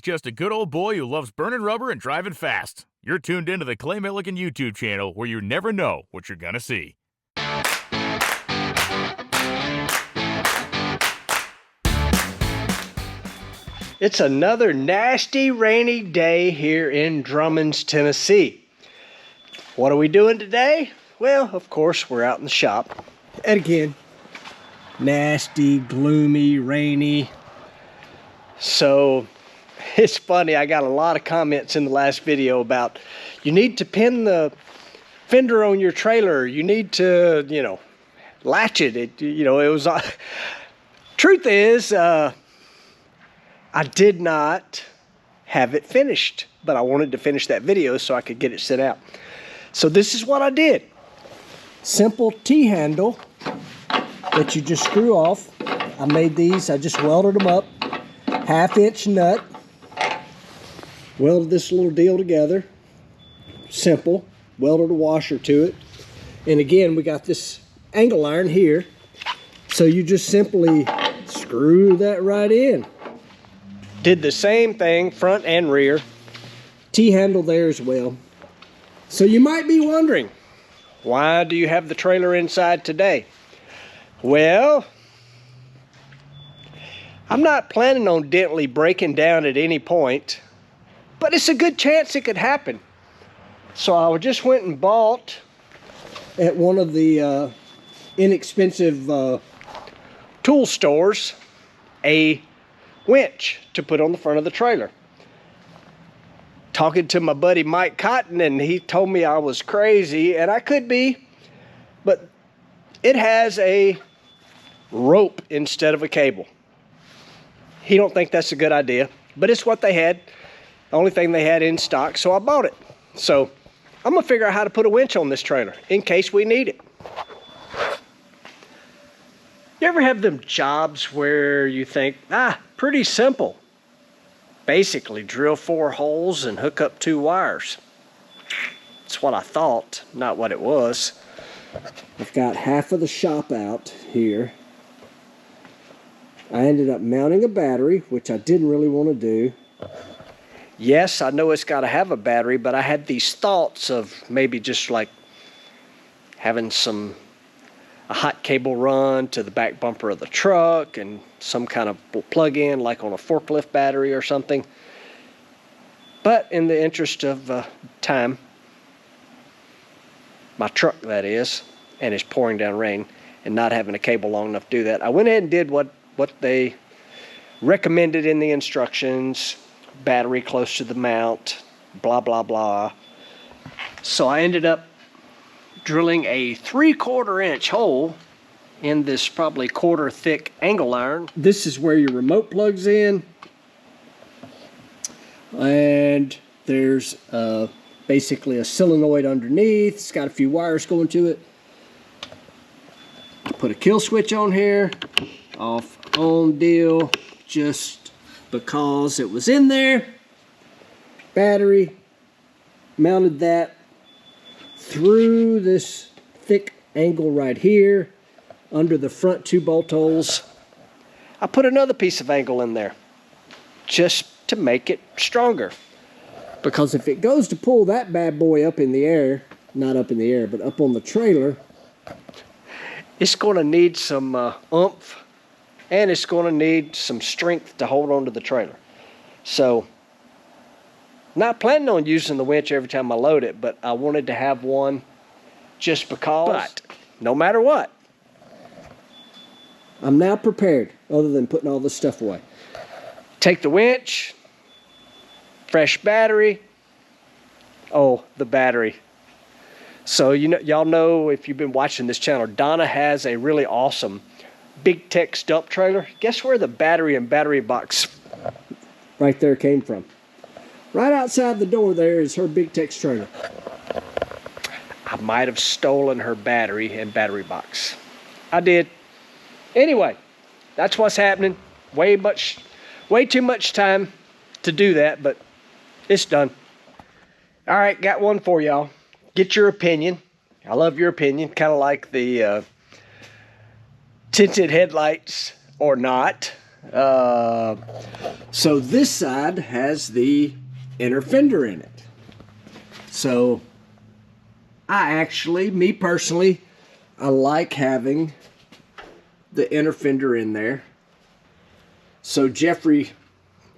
just a good old boy who loves burning rubber and driving fast. You're tuned into the Clay Milligan YouTube channel, where you never know what you're gonna see. It's another nasty rainy day here in Drummond's, Tennessee. What are we doing today? Well, of course, we're out in the shop. And again, nasty, gloomy, rainy. So it's funny, I got a lot of comments in the last video about you need to pin the fender on your trailer. You need to, latch it. It was, truth is, I did not have it finished, but I wanted to finish that video so I could get it set out. So this is what I did. Simple T-handle that you just screw off. I made these, I just welded them up. 1/2-inch nut. Welded this little deal together. Simple. Welded a washer to it. And again, we got this angle iron here. So you just simply screw that right in. Did the same thing, front and rear. T-handle there as well. So you might be wondering, why do you have the trailer inside today? Well, I'm not planning on Dentley breaking down at any point, but it's a good chance it could happen. So I just went and bought at one of the inexpensive tool stores a winch to put on the front of the trailer. Talking to my buddy Mike Cotton, and he told me I was crazy, and I could be, but it has a rope instead of a cable. He don't think that's a good idea, but it's what they had. The only thing they had in stock, so I bought it. So I'm gonna figure out how to put a winch on this trailer in case we need it. You ever have them jobs where you think, pretty simple. Basically drill 4 holes and hook up 2 wires. That's what I thought, not what it was. I've got half of the shop out here. I ended up mounting a battery, which I didn't really want to do. Yes, I know it's got to have a battery, but I had these thoughts of maybe just like having a hot cable run to the back bumper of the truck and some kind of plug-in like on a forklift battery or something. But in the interest of time, my truck that is, and it's pouring down rain, and not having a cable long enough to do that, I went ahead and did what they recommended in the instructions. Battery close to the mount, blah blah blah. So I ended up drilling a 3/4 inch hole in this probably 1/4 thick angle iron. This is where your remote plugs in, and there's basically a solenoid underneath. It's got a few wires going to it. Put a kill switch on here, off on deal, just because it was in there. Battery, mounted that through this thick angle right here under the front 2 bolt holes. I put another piece of angle in there just to make it stronger, because if it goes to pull that bad boy up in the air, not up in the air, but up on the trailer, it's going to need some oomph, and it's going to need some strength to hold onto the trailer. So, not planning on using the winch every time I load it, but I wanted to have one just because. But no matter what, I'm now prepared, other than putting all this stuff away. Take the winch, fresh battery. Oh, the battery. So y'all know, if you've been watching this channel, Donna has a really awesome Big Tex dump trailer. Guess where the battery and battery box right there came from? Right outside the door there is her Big Tex trailer. I might have stolen her battery and battery box. I did. Anyway, that's what's happening. Way too much time to do that, but it's done. All right, got one for y'all. Get your opinion. I love your opinion. Kind of like the tinted headlights or not. So this side has the inner fender in it. So I actually, me personally, I like having the inner fender in there. So Jeffrey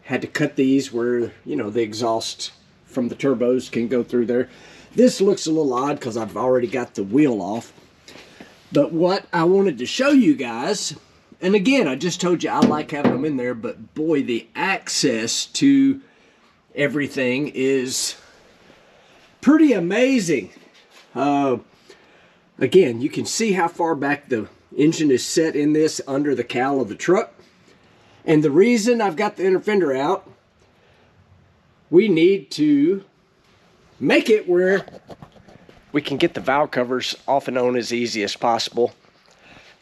had to cut these where, you know, the exhaust from the turbos can go through there. This looks a little odd because I've already got the wheel off. But what I wanted to show you guys, and again, I just told you I like having them in there, but boy, the access to everything is pretty amazing. Again, you can see how far back the engine is set in this under the cowl of the truck. And the reason I've got the inner fender out, we need to make it where we can get the valve covers off and on as easy as possible.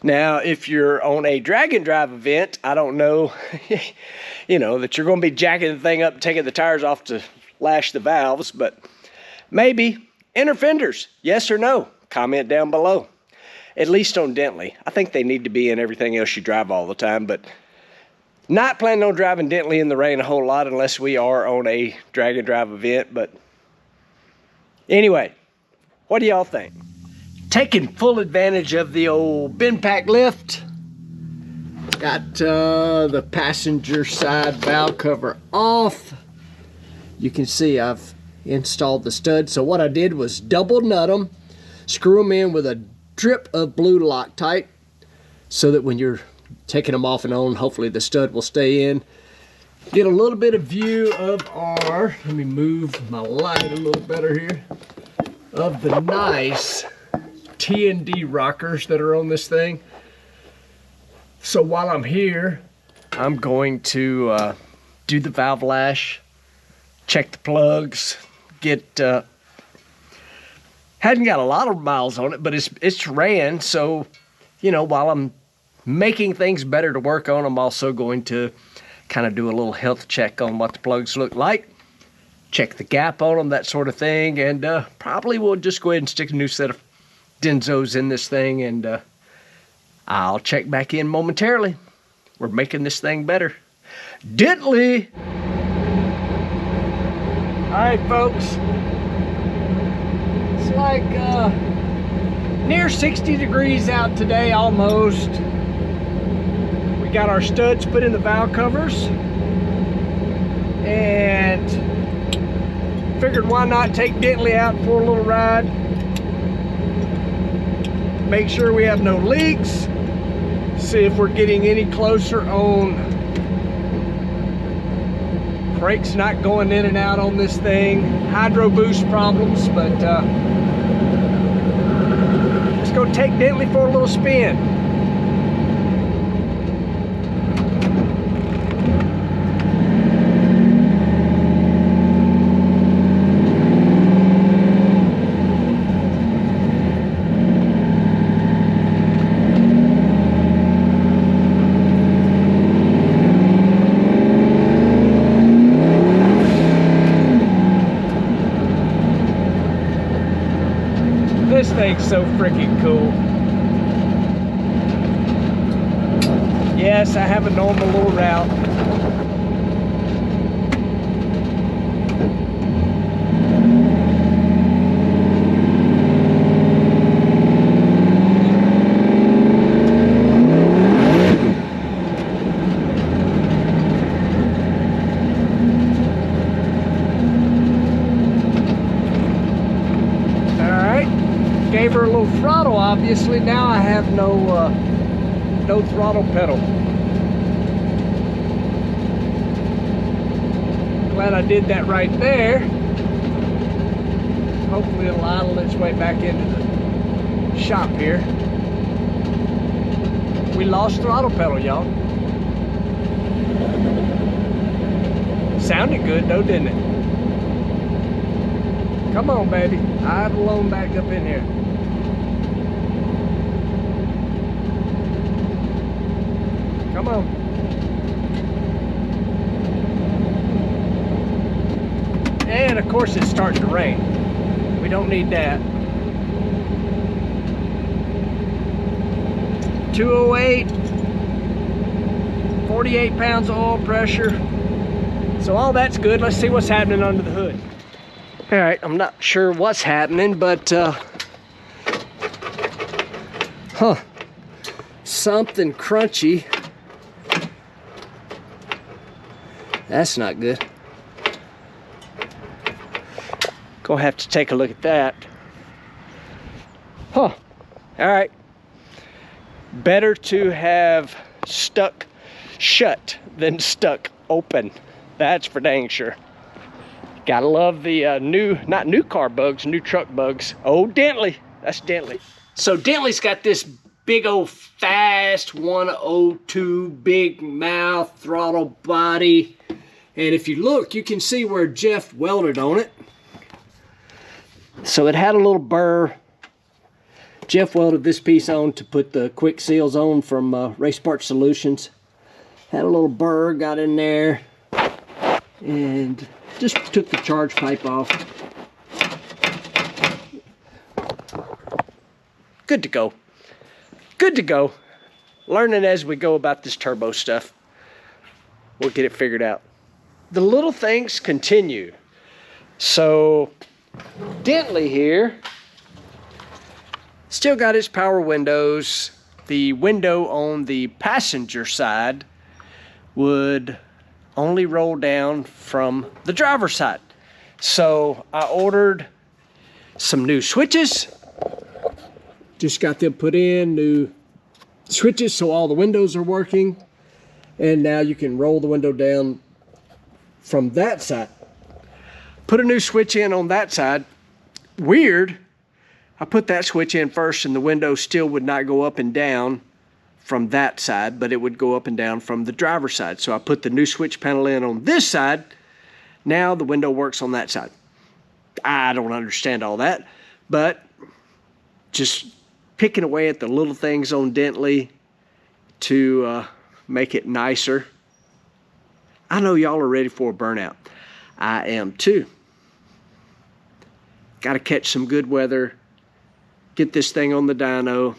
Now, if you're on a drag and drive event, I don't know, you know, that you're going to be jacking the thing up, taking the tires off to lash the valves, but maybe inner fenders, yes or no? Comment down below. At least on Dentley. I think they need to be in everything else you drive all the time, but not planning on driving Dentley in the rain a whole lot unless we are on a drag and drive event. But anyway, what do y'all think? Taking full advantage of the old bin pack lift. Got the passenger side valve cover off. You can see I've installed the stud. So what I did was double nut them, screw them in with a drip of blue Loctite so that when you're taking them off and on, hopefully the stud will stay in. Get a little bit of view of our, let me move my light a little better here, of the nice T&D rockers that are on this thing. So while I'm here, I'm going to do the valve lash, check the plugs, get, hadn't got a lot of miles on it, but it's ran, so, you know, while I'm making things better to work on, I'm also going to kind of do a little health check on what the plugs look like, check the gap on them, that sort of thing, and probably we'll just go ahead and stick a new set of Denzos in this thing, and I'll check back in momentarily. We're making this thing better. Dentley! Alright folks, it's like near 60 degrees out today almost. We got our studs put in the valve covers and figured why not take Dentley out for a little ride, make sure we have no leaks, see if we're getting any closer on brakes not going in and out on this thing, hydro boost problems, but let's go take Dentley for a little spin. This thing's so freaking cool. Yes, I have a normal little route. Gave her a little throttle, obviously. Now I have no throttle pedal. Glad I did that right there. Hopefully it'll idle its way back into the shop here. We lost throttle pedal, y'all. Sounded good though, didn't it? Come on, baby. Idle on back up in here. Come on. And of course it's starting to rain. We don't need that. 208, 48 pounds of oil pressure. So all that's good. Let's see what's happening under the hood. All right, I'm not sure what's happening, but something crunchy. That's not good. Gonna have to take a look at that. All right. Better to have stuck shut than stuck open. That's for dang sure. Gotta love the not new car bugs, new truck bugs. Oh, Dentley. That's Dentley. So Dentley's got this big old fast 102 big mouth throttle body. And if you look, you can see where Jeff welded on it. So it had a little burr. Jeff welded this piece on to put the quick seals on from Race Parts Solutions. Had a little burr, got in there, and just took the charge pipe off. Good to go. Good to go. Learning as we go about this turbo stuff. We'll get it figured out. The little things continue. So Dentley here still got his power windows. The window on the passenger side would only roll down from the driver's side. So I ordered some new switches. Just got them put in, new switches so all the windows are working. And now you can roll the window down from that side. Put a new switch in on that side. Weird. I put that switch in first and the window still would not go up and down from that side, but it would go up and down from the driver's side. So I put the new switch panel in on this side. Now the window works on that side. I don't understand all that, but just picking away at the little things on Dentley to make it nicer. I know y'all are ready for a burnout. I am too. Got to catch some good weather. Get this thing on the dyno.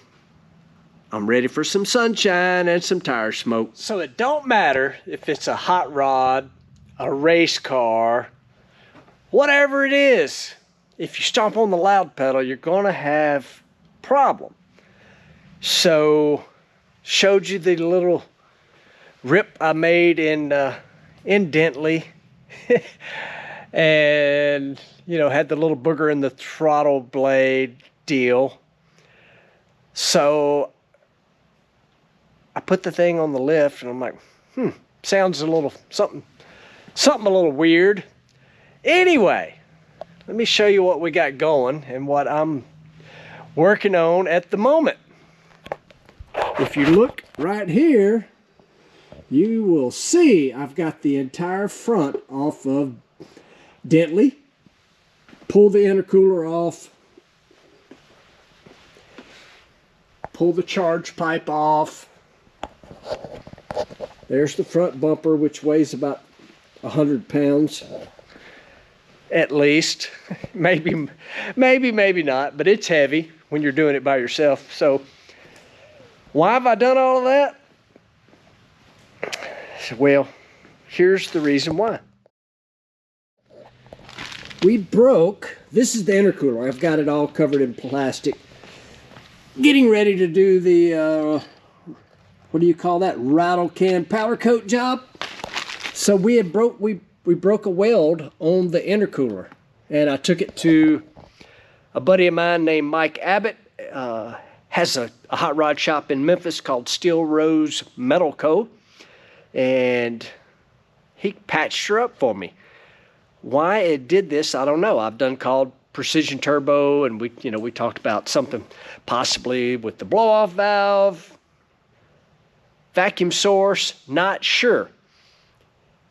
I'm ready for some sunshine and some tire smoke. So it don't matter if it's a hot rod, a race car, whatever it is. If you stomp on the loud pedal, you're gonna have problem. So showed you the little rip I made in Dentley. And you know, had the little booger in the throttle blade deal. So I put the thing on the lift and I'm like, sounds a little something a little weird. Anyway, let me show you what we got going and what I'm working on at the moment. If you look right here, you will see I've got the entire front off of Dentley. Pull the intercooler off. Pull the charge pipe off. There's the front bumper, which weighs about 100 pounds. At least. Maybe not, but it's heavy when you're doing it by yourself. So why have I done all of that? Well, here's the reason why. We broke, this is the intercooler. I've got it all covered in plastic. Getting ready to do the, what do you call that? Rattle can powder coat job. So we broke a weld on the intercooler. And I took it to a buddy of mine named Mike Abbott. Has a hot rod shop in Memphis called Steel Rose Metal Co. And he patched her up for me. Why it did this, I don't know. I've done called precision turbo, and we talked about something possibly with the blow-off valve, vacuum source, not sure,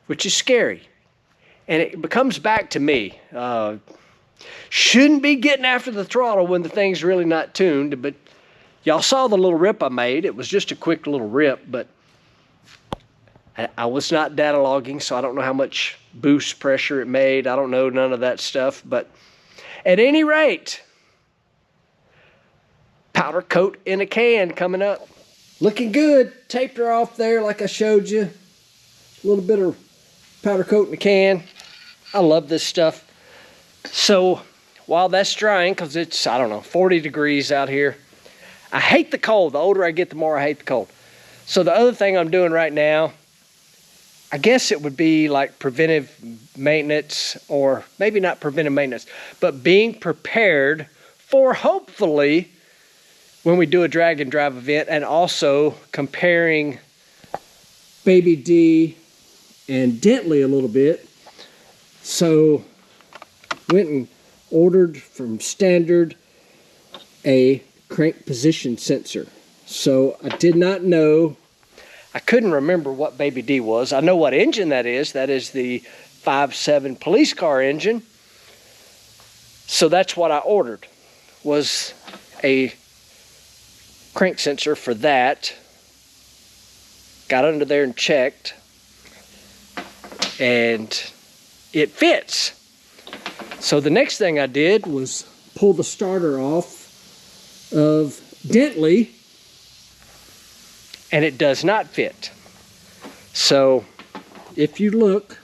which is scary. And it comes back to me. Shouldn't be getting after the throttle when the thing's really not tuned, but y'all saw the little rip I made. It was just a quick little rip, but I was not data logging, so I don't know how much boost pressure it made. I don't know none of that stuff. But at any rate, powder coat in a can coming up. Looking good. Taped her off there like I showed you. A little bit of powder coat in the can. I love this stuff. So while that's drying, because it's, I don't know, 40 degrees out here. I hate the cold. The older I get, the more I hate the cold. So the other thing I'm doing right now, I guess it would be like preventive maintenance, or maybe not preventive maintenance, but being prepared for hopefully when we do a drag and drive event, and also comparing Baby D and Dentley a little bit. So went and ordered from Standard a crank position sensor. So I did not know, I couldn't remember what Baby D was. I know what engine that is. That is the 5.7 police car engine. So that's what I ordered, was a crank sensor for that. Got under there and checked, and it fits. So the next thing I did was pull the starter off of Dentley, and it does not fit. So if you look,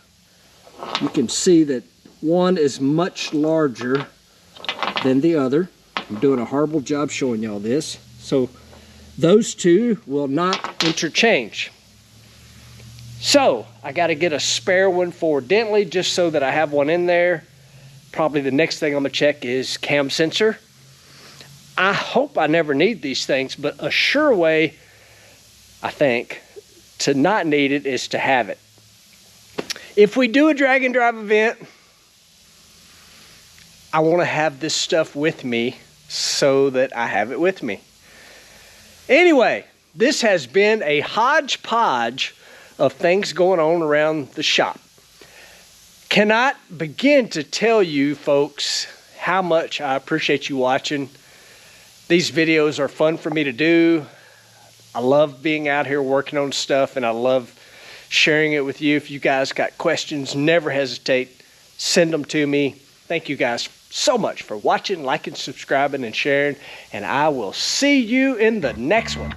you can see that one is much larger than the other. I'm doing a horrible job showing y'all this. So those two will not interchange. So I got to get a spare one for Dentley just so that I have one in there. Probably the next thing I'm gonna check is cam sensor. I hope I never need these things, but a sure way, I think, to not need it is to have it. If we do a drag and drive event, I want to have this stuff with me so that I have it with me. Anyway, this has been a hodgepodge of things going on around the shop. Cannot begin to tell you folks how much I appreciate you watching. These videos are fun for me to do. I love being out here working on stuff, and I love sharing it with you. If you guys got questions, never hesitate. Send them to me. Thank you guys so much for watching, liking, subscribing, and sharing, and I will see you in the next one.